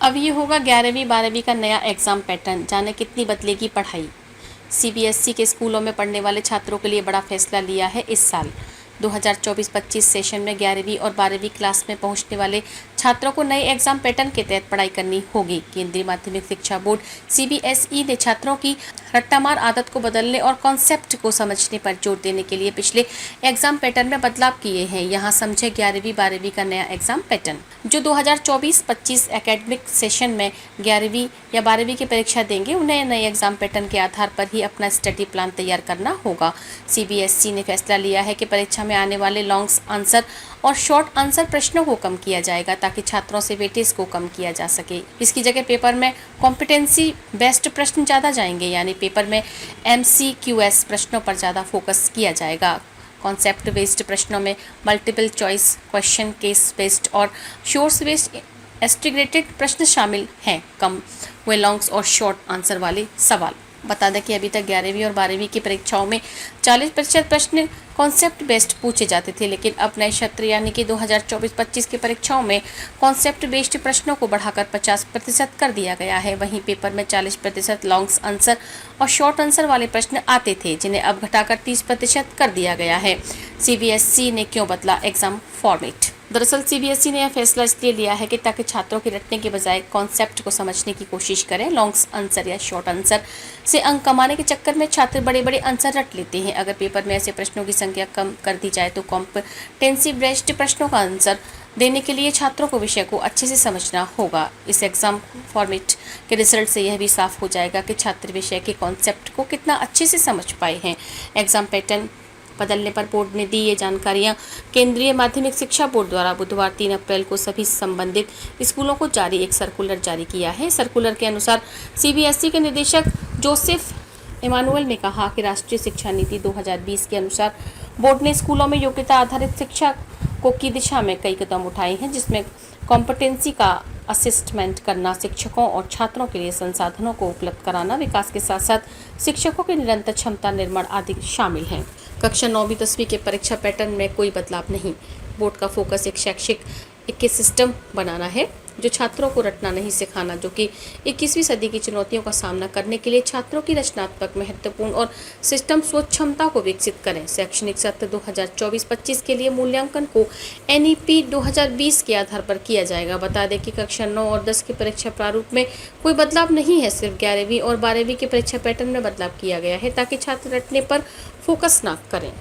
अब ये होगा 11वीं 12वीं का नया एग्ज़ाम पैटर्न, जाने कितनी बदलेगी पढ़ाई। सीबीएसई के स्कूलों में पढ़ने वाले छात्रों के लिए बड़ा फैसला लिया है इस साल। 2024-25 सेशन में 11वीं और 12वीं क्लास में पहुंचने वाले छात्रों को नए एग्जाम पैटर्न के तहत पढ़ाई करनी होगी। केंद्रीय माध्यमिक शिक्षा बोर्ड सीबीएसई ने छात्रों की रट्टामार आदत को बदलने और कॉन्सेप्ट को समझने पर जोर देने के लिए पिछले एग्जाम पैटर्न में बदलाव किए हैं। यहाँ समझे 11वीं 12वीं का नया एग्जाम पैटर्न। जो 2024-25 एकेडमिक सेशन में 11वीं या 12वीं की परीक्षा देंगे, उन्हें नए एग्जाम पैटर्न के आधार पर ही अपना स्टडी प्लान तैयार करना होगा। सीबीएसई ने फैसला लिया है कि परीक्षा में आने वाले लॉन्ग आंसर और शॉर्ट आंसर प्रश्नों को कम किया जाएगा ताकि छात्रों से वेटेज को कम किया जा सके। इसकी जगह पेपर में कॉम्पिटेंसी बेस्ड प्रश्न ज़्यादा जाएंगे, यानी पेपर में MCQS प्रश्नों पर ज़्यादा फोकस किया जाएगा। कॉन्सेप्ट बेस्ड प्रश्नों में multiple choice question, case based और सोर्स बेस्ड इंटीग्रेटेड प्रश्न शामिल हैं। कम हुए लॉन्ग और शॉर्ट आंसर वाले सवाल। बता दें कि अभी तक 11वीं और 12वीं की परीक्षाओं में 40% प्रश्न कॉन्सेप्ट बेस्ड पूछे जाते थे, लेकिन अब नए सत्र यानी कि 2024-25 की परीक्षाओं में कॉन्सेप्ट बेस्ड प्रश्नों को बढ़ाकर 50% कर दिया गया है। वहीं पेपर में 40% लॉन्ग आंसर और शॉर्ट आंसर वाले प्रश्न आते थे, जिन्हें अब घटाकर 30% कर दिया गया है। सीबीएसई ने क्यों बदला एग्जाम फॉर्मेट? दरअसल सीबीएसई ने यह फैसला इसलिए लिया है कि ताकि छात्रों की रटने के बजाय कॉन्सेप्ट को समझने की कोशिश करें। लॉन्ग आंसर या शॉर्ट आंसर से अंक कमाने के चक्कर में छात्र बड़े बड़े आंसर रट लेते हैं। अगर पेपर में ऐसे प्रश्नों की संख्या कम कर दी जाए तो कॉम्पिटेंसी बेस्ड प्रश्नों का आंसर देने के लिए छात्रों को विषय को अच्छे से समझना होगा। इस एग्जाम फॉर्मेट के रिजल्ट से यह भी साफ हो जाएगा कि छात्र विषय के कॉन्सेप्ट को कितना अच्छे से समझ पाए हैं। एग्जाम पैटर्न बदलने पर बोर्ड ने दी ये जानकारियां। केंद्रीय माध्यमिक शिक्षा बोर्ड द्वारा बुधवार 3 अप्रैल को सभी संबंधित स्कूलों को जारी एक सर्कुलर जारी किया है। सर्कुलर के अनुसार सीबीएसई के निदेशक जोसेफ इमानुएल ने कहा कि राष्ट्रीय शिक्षा नीति 2020 के अनुसार बोर्ड ने स्कूलों में योग्यता आधारित शिक्षा को की दिशा में कई कदम उठाए हैं, जिसमें कॉम्पिटेंसी का असेसमेंट करना, शिक्षकों और छात्रों के लिए संसाधनों को उपलब्ध कराना, विकास के साथ साथ शिक्षकों के निरंतर क्षमता निर्माण आदि शामिल हैं। कक्षा 9वीं 10वीं के परीक्षा पैटर्न में कोई बदलाव नहीं। बोर्ड का फोकस एक शैक्षिक सिस्टम बनाना है जो छात्रों को रटना नहीं सिखाना, जो कि 21वीं सदी की चुनौतियों का सामना करने के लिए छात्रों की रचनात्मक, महत्वपूर्ण और सिस्टम सोच क्षमता को विकसित करें। शैक्षणिक सत्र 2024-25 के लिए मूल्यांकन को NEP 2020 के आधार पर किया जाएगा। बता दें कि कक्षा 9 और 10 की परीक्षा प्रारूप में कोई बदलाव नहीं है, सिर्फ 11वीं और 12वीं के परीक्षा पैटर्न में बदलाव किया गया है ताकि छात्र रटने पर फोकस न करें।